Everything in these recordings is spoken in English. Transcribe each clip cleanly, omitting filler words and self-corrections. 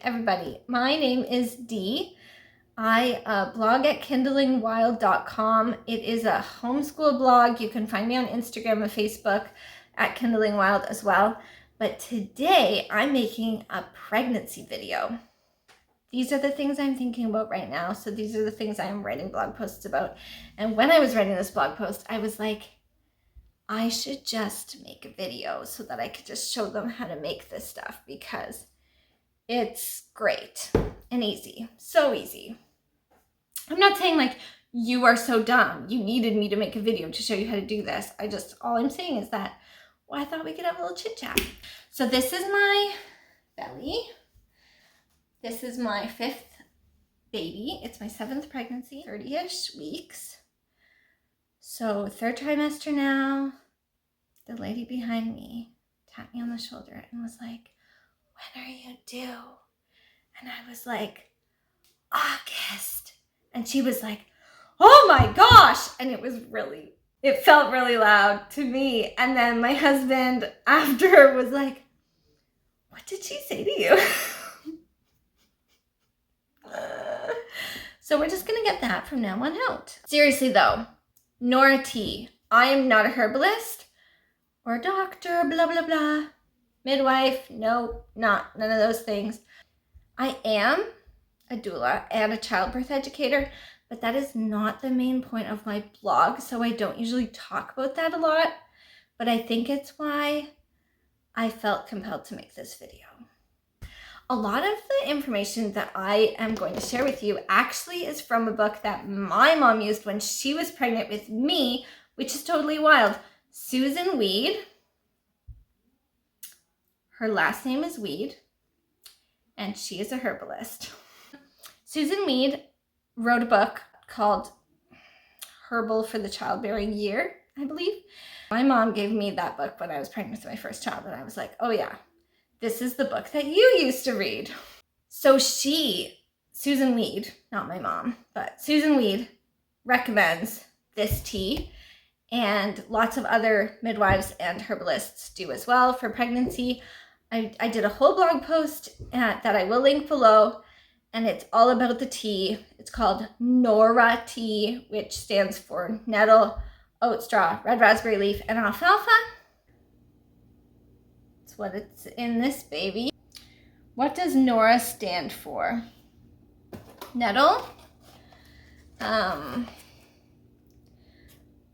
everybody. My name is Dee. I blog at kindlingwild.com. It is a homeschool blog. You can find me on Instagram and Facebook at kindlingwild as well. But today I'm making a pregnancy video. These are the things I'm thinking about right now. So these are the things I'm writing blog posts about. And when I was writing this blog post, I was like, I should just make a video so that I could just show them how to make this stuff because it's great and easy. So easy. I'm not saying like you are so dumb. You needed me to make a video to show you how to do this. All I'm saying is that, well, I thought we could have a little chit chat. So this is my belly. This is my 5th baby. It's my 7th pregnancy, 30-ish weeks. So 3rd trimester now. The lady behind me tapped me on the shoulder and was like, when are you due? And I was like, August. And she was like, oh my gosh. And it felt really loud to me. And then my husband after was like, what did she say to you? So we're just going to get that from now on out. Seriously though, NORA Tea. I am not a herbalist or a doctor, blah, blah, blah. Midwife, no, none of those things. I am a doula and a childbirth educator, but that is not the main point of my blog, so I don't usually talk about that a lot, but I think it's why I felt compelled to make this video. A lot of the information that I am going to share with you actually is from a book that my mom used when she was pregnant with me, which is totally wild. Susan Weed. Her last name is Weed, and she is a herbalist. Susan Weed wrote a book called Herbal for the Childbearing Year, I believe. My mom gave me that book when I was pregnant with my first child, and I was like, oh yeah, this is the book that you used to read. So Susan Weed, not my mom, but Susan Weed recommends this tea, and lots of other midwives and herbalists do as well for pregnancy. I did a whole blog post that I will link below, and it's all about the tea. It's called NORA Tea, which stands for Nettle, Oatstraw, red raspberry leaf, and alfalfa. That's what it's in this baby. What does NORA stand for? Nettle,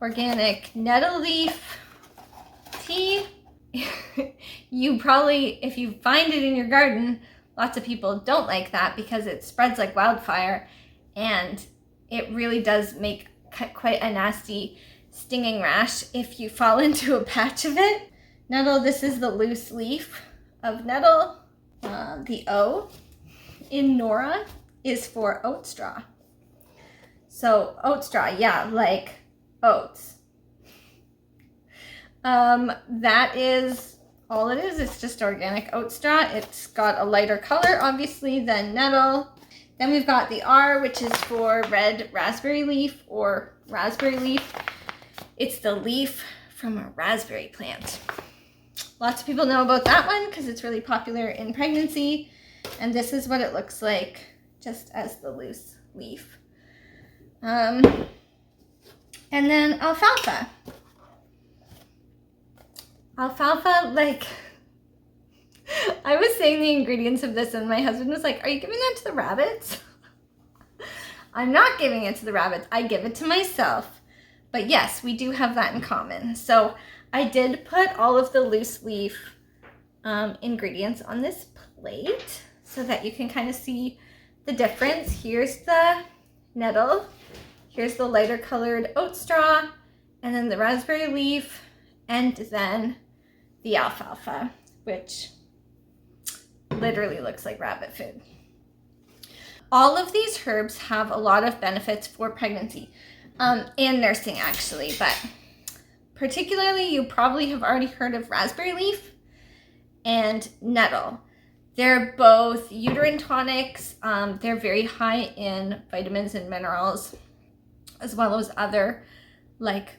organic nettle leaf tea. You probably, if you find it in your garden, lots of people don't like that because it spreads like wildfire and it really does make quite a nasty stinging rash if you fall into a patch of it. Nettle, this is the loose leaf of nettle. The O in NORA is for Oatstraw. So Oatstraw, yeah, like oats. That is all it is. It's just organic oat straw. It's got a lighter color, obviously, than nettle. Then we've got the R, which is for red raspberry leaf or raspberry leaf. It's the leaf from a raspberry plant. Lots of people know about that one because it's really popular in pregnancy. And this is what it looks like just as the loose leaf. And then alfalfa. Alfalfa, like, I was saying the ingredients of this and my husband was like, are you giving that to the rabbits? I'm not giving it to the rabbits. I give it to myself. But yes, we do have that in common. So I did put all of the loose leaf ingredients on this plate so that you can kind of see the difference. Here's the nettle. Here's the lighter colored oat straw, and then the raspberry leaf, and then the alfalfa, which literally looks like rabbit food. All of these herbs have a lot of benefits for pregnancy and nursing actually, but particularly you probably have already heard of raspberry leaf and nettle. They're both uterine tonics. They're very high in vitamins and minerals, as well as other like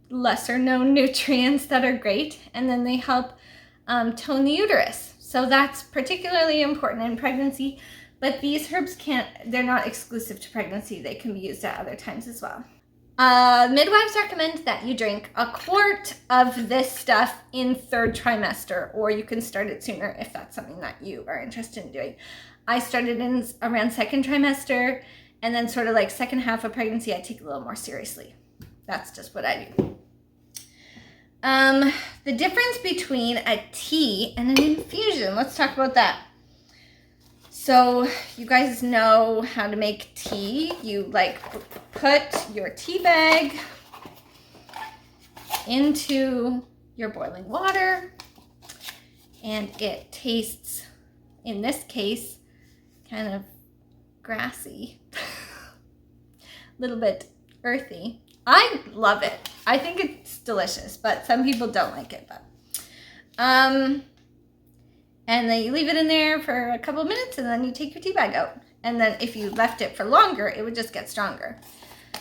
lesser known nutrients that are great. And then they help tone the uterus. So that's particularly important in pregnancy, but these herbs they're not exclusive to pregnancy. They can be used at other times as well. Midwives recommend that you drink a quart of this stuff in 3rd trimester, or you can start it sooner if that's something that you are interested in doing. I started in around 2nd trimester, and then sort of like second half of pregnancy, I take it a little more seriously. That's just what I do. The difference between a tea and an infusion, let's talk about that. So you guys know how to make tea. You like put your tea bag into your boiling water, and it tastes, in this case, kind of grassy, a little bit earthy. I love it. I think it's delicious, but some people don't like it. But and then you leave it in there for a couple of minutes, and then you take your tea bag out. And then if you left it for longer, it would just get stronger.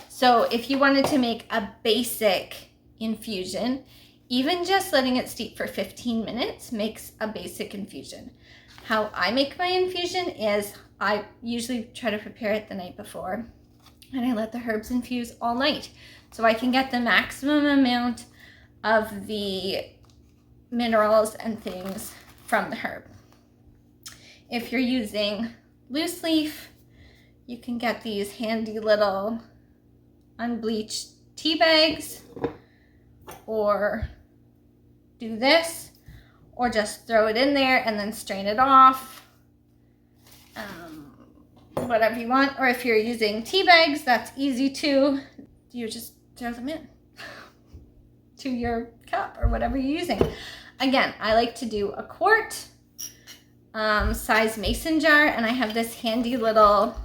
So if you wanted to make a basic infusion, even just letting it steep for 15 minutes makes a basic infusion. How I make my infusion is I usually try to prepare it the night before, and I let the herbs infuse all night so I can get the maximum amount of the minerals and things from the herb. If you're using loose leaf, you can get these handy little unbleached tea bags, or do this, or just throw it in there and then strain it off. Whatever you want. Or if you're using tea bags, that's easy too. You just throw them in to your cup or whatever you're using. Again, I like to do a quart size mason jar, and I have this handy little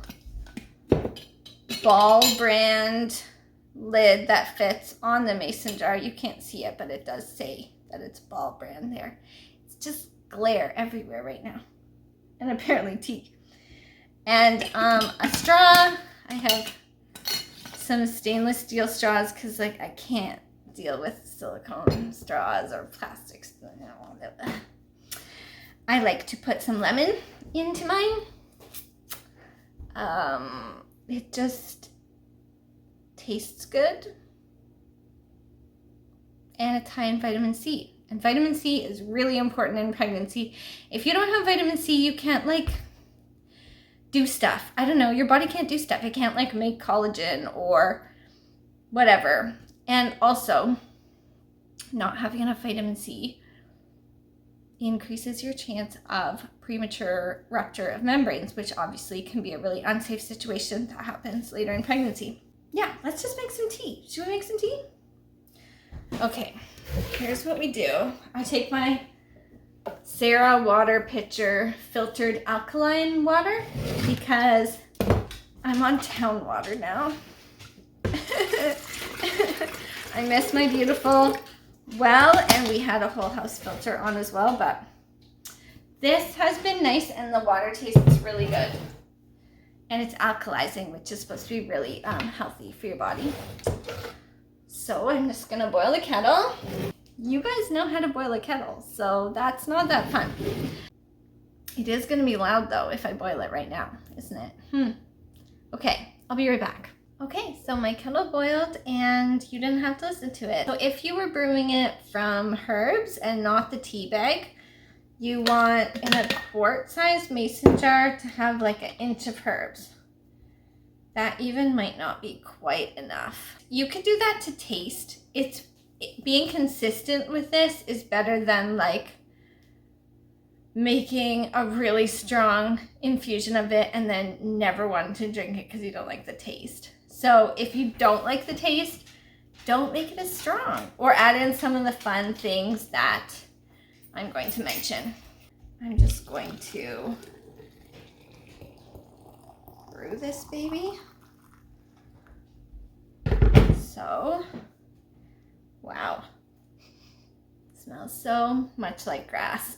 Ball brand lid that fits on the mason jar. You can't see it, but it does say that it's Ball brand there. It's just glare everywhere right now, and apparently tea. And a straw. I have some stainless steel straws because like I can't deal with silicone straws or plastics. I like to put some lemon into mine. It just tastes good, and it's high in vitamin C. And vitamin C is really important in pregnancy. If you don't have vitamin C, you can't like do stuff. I don't know, your body can't do stuff. It can't like make collagen or whatever. And also, not having enough vitamin C increases your chance of premature rupture of membranes, which obviously can be a really unsafe situation that happens later in pregnancy. Yeah, let's just make some tea. Should we make some tea? Okay, here's what we do. I take my Sarah water pitcher filtered alkaline water because I'm on town water now. I miss my beautiful well, and we had a whole house filter on as well, but this has been nice, and the water tastes really good, and it's alkalizing, which is supposed to be really healthy for your body. So I'm just gonna boil the kettle. You guys know how to boil a kettle, so that's not that fun. It is gonna be loud though if I boil it right now, isn't it? Okay, I'll be right back. Okay, so my kettle boiled and you didn't have to listen to it. So if you were brewing it from herbs and not the tea bag, you want in a quart-sized mason jar to have like 1 inch of herbs. That even might not be quite enough. You could do that to taste. Being consistent with this is better than like making a really strong infusion of it and then never wanting to drink it because you don't like the taste. So if you don't like the taste, don't make it as strong, or add in some of the fun things that I'm going to mention. I'm just going to brew this baby. So, wow, it smells so much like grass.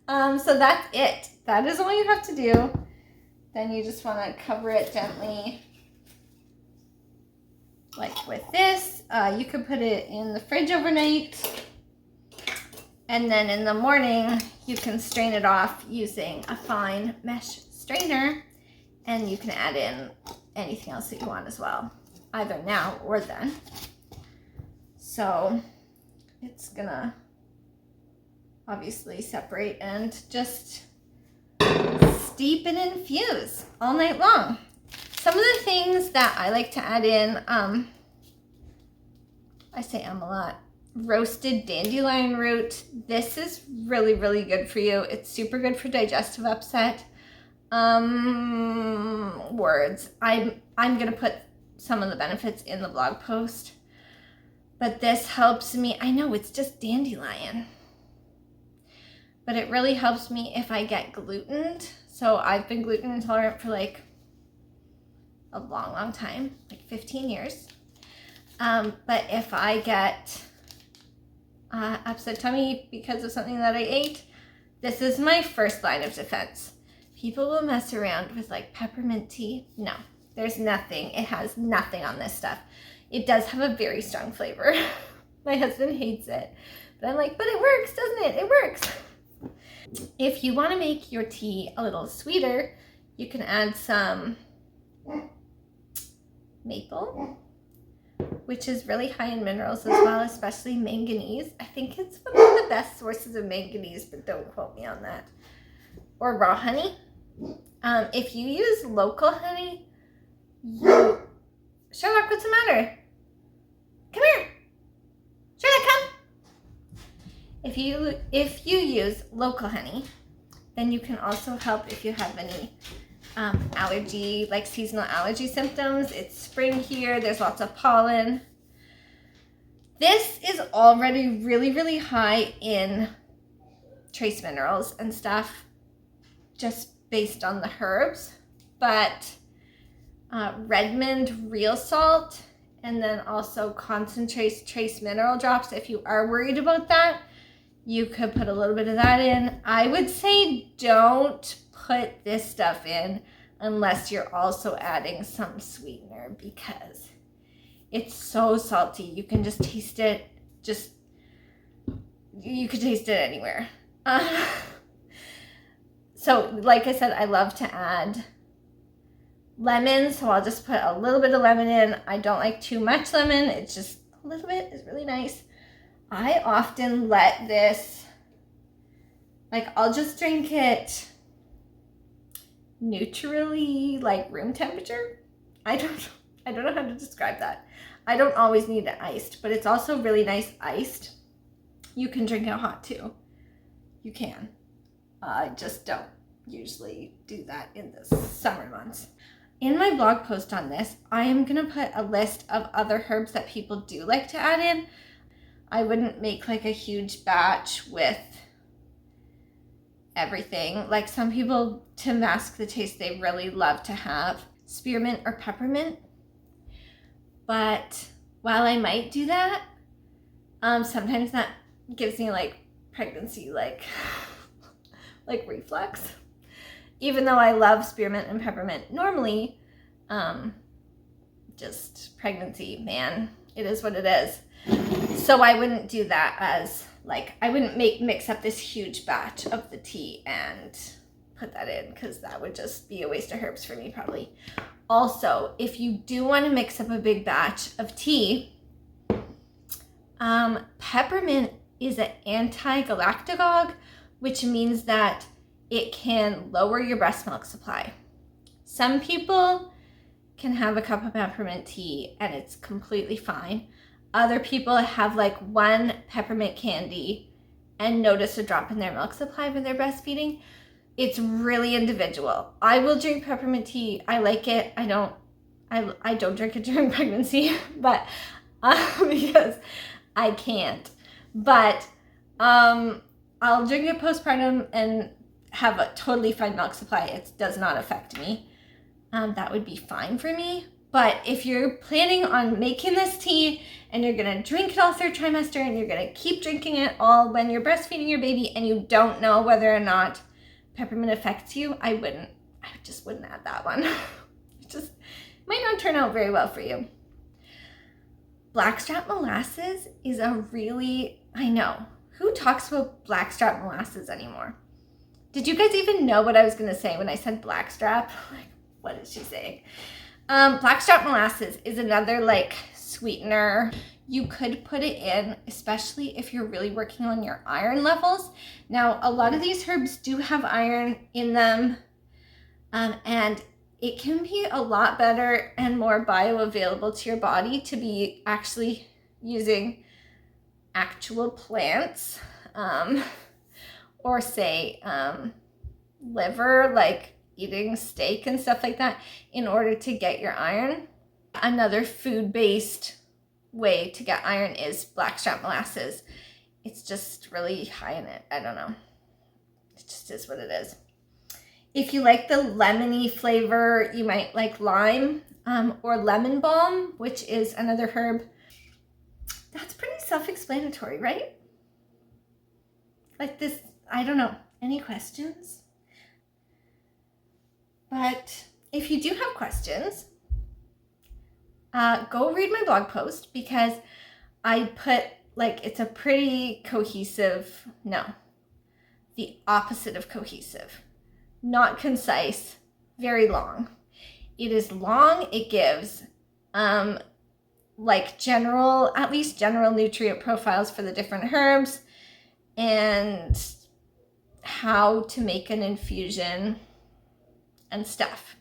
So that's it. That is all you have to do. Then you just want to cover it gently, like with this. You could put it in the fridge overnight, And then in the morning, you can strain it off using a fine mesh strainer, and you can add in anything else that you want as well, either now or then. So it's gonna obviously separate and just steep and infuse all night long. Some of the things that I like to add in, I say a lot. Roasted dandelion root. This is really, really good for you. It's super good for digestive upset. Words. I'm gonna put some of the benefits in the blog post, but this helps me. I know it's just dandelion, but it really helps me if I get glutened. So I've been gluten intolerant for like a long, long time, like 15 years. But if I get upset tummy because of something that I ate, this is my first line of defense. People will mess around with like peppermint tea. No, there's nothing. It has nothing on this stuff. It does have a very strong flavor. My husband hates it, but I'm like, but it works, doesn't it? It works. If you want to make your tea a little sweeter, you can add some maple, which is really high in minerals as well, especially manganese. I think it's one of the best sources of manganese, but don't quote me on that. Or raw honey. If you use local honey, Sherlock, what's the matter? Come here. Sherlock, come. If you use local honey, then you can also help if you have any allergy, like seasonal allergy symptoms. It's spring here, there's lots of pollen. This is already really, really high in trace minerals and stuff, just based on the herbs, but Redmond real salt, and then also concentrate trace mineral drops. If you are worried about that, you could put a little bit of that in. I would say don't put this stuff in unless you're also adding some sweetener, because it's so salty. You can just taste it. You could taste it anywhere. So like I said, I love to add lemon, so I'll just put a little bit of lemon in. I don't like too much lemon. It's just a little bit is really nice. I often let this, like, I'll just drink it neutrally, like room temperature. I don't know how to describe that. I don't always need it iced, but it's also really nice iced. You can drink it hot too. You can. I just don't usually do that in the summer months. In my blog post on this, I am gonna put a list of other herbs that people do like to add in. I wouldn't make like a huge batch with everything. Like some people, to mask the taste, they really love to have spearmint or peppermint. But while I might do that, sometimes that gives me like pregnancy, like reflux. Even though I love spearmint and peppermint normally, just pregnancy, man, it is what it is. So I wouldn't do that as like, I wouldn't mix up this huge batch of the tea and put that in, because that would just be a waste of herbs for me probably. Also, if you do want to mix up a big batch of tea, peppermint is an anti-galactagogue, which means that it can lower your breast milk supply. Some people can have a cup of peppermint tea and it's completely fine. Other people have like one peppermint candy and notice a drop in their milk supply when they're breastfeeding. It's really individual. I will drink peppermint tea. I like it. I don't drink it during pregnancy, but because I can't. But I'll drink it postpartum and have a totally fine milk supply. It does not affect me. That would be fine for me. But if you're planning on making this tea and you're gonna drink it all through trimester and you're gonna keep drinking it all when you're breastfeeding your baby and you don't know whether or not peppermint affects you, I just wouldn't add that one. It just might not turn out very well for you. Blackstrap molasses is a really, I know, Who talks about blackstrap molasses anymore? Did you guys even know what I was going to say when I said blackstrap? Like, what is she saying? Blackstrap molasses is another like sweetener. You could put it in, especially if you're really working on your iron levels. Now, a lot of these herbs do have iron in them, and it can be a lot better and more bioavailable to your body to be actually using actual plants, or say liver, like eating steak and stuff like that, in order to get your iron. Another food-based way to get iron is blackstrap molasses. It's just really high in it. I don't know. It just is what it is. If you like the lemony flavor, you might like lime, or lemon balm, which is another herb. That's pretty self-explanatory, right? Like this, I don't know. Any questions? But if you do have questions, go read my blog post, because I put, like, it's a pretty cohesive, no, the opposite of cohesive, not concise, very long. It is long. It gives like general, at least general nutrient profiles for the different herbs and how to make an infusion and stuff.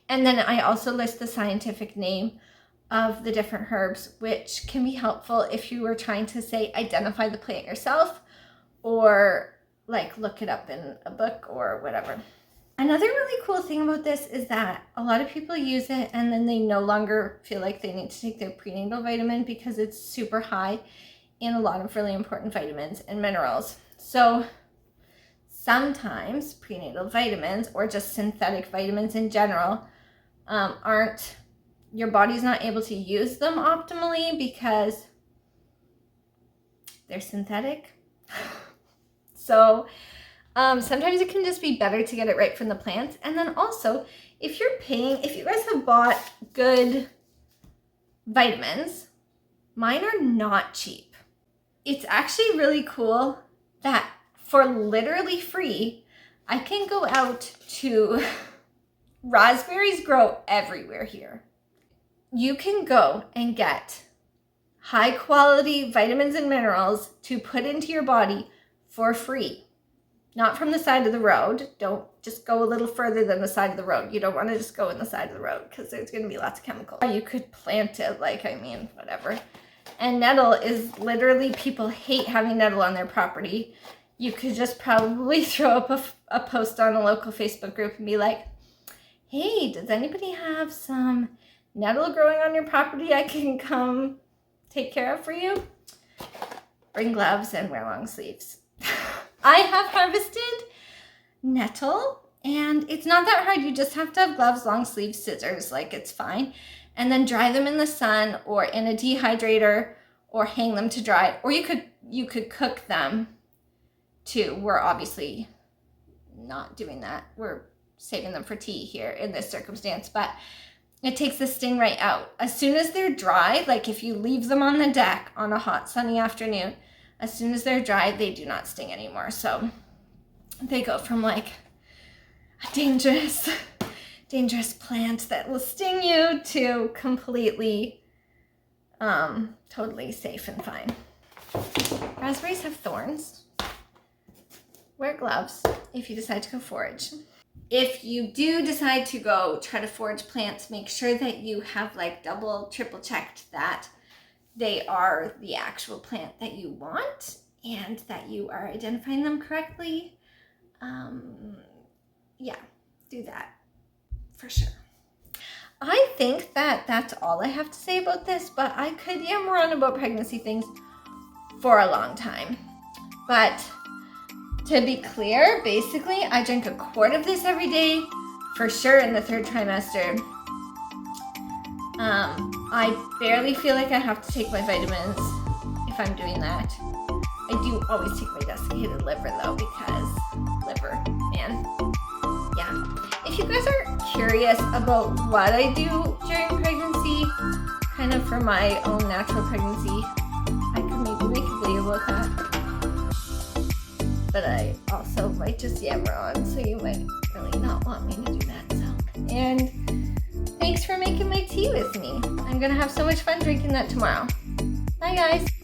And then I also list the scientific name of the different herbs, which can be helpful if you were trying to, say, identify the plant yourself, or like look it up in a book or whatever. Another really cool thing about this is that a lot of people use it and then they no longer feel like they need to take their prenatal vitamin because it's super high in a lot of really important vitamins and minerals. So sometimes prenatal vitamins, or just synthetic vitamins in general, your body's not able to use them optimally because they're synthetic. So sometimes it can just be better to get it right from the plants. And then also, if you guys have bought good vitamins, mine are not cheap. It's actually really cool that for literally free, I can go out to raspberries grow everywhere here. You can go and get high quality vitamins and minerals to put into your body for free. Not from the side of the road. Don't just go a little further than the side of the road. You don't want to just go in the side of the road because there's going to be lots of chemicals. You could plant it, like, I mean, whatever. And nettle is literally, people hate having nettle on their property. You could just probably throw up a post on a local Facebook group and be like, hey, does anybody have some nettle growing on your property I can come take care of for you? Bring gloves and wear long sleeves. I have harvested nettle, and it's not that hard. You just have to have gloves, long sleeves, scissors, like it's fine. And then dry them in the sun or in a dehydrator, or hang them to dry. Or you could cook them too. We're obviously not doing that. We're saving them for tea here in this circumstance, but it takes the sting right out. As soon as they're dry, like if you leave them on the deck on a hot sunny afternoon, as soon as they're dry, they do not sting anymore. So they go from like a dangerous plant that will sting you to completely, totally safe and fine. Raspberries have thorns. Wear gloves if you decide to go forage. If you do decide to go try to forage plants, make sure that you have like double, triple checked that they are the actual plant that you want and that you are identifying them correctly. Yeah, do that for sure. I think that that's all I have to say about this, but I could yammer on about pregnancy things for a long time. But to be clear, basically, I drink a quart of this every day, for sure in the 3rd trimester. I barely feel like I have to take my vitamins if I'm doing that. I do always take my desiccated liver though, because liver, man. Yeah. If you guys are curious about what I do during pregnancy, kind of for my own natural pregnancy, I could maybe make a video about that. but I also might just yammer on, so you might really not want me to do that. So, and thanks for making my tea with me. I'm gonna have so much fun drinking that tomorrow. Bye guys.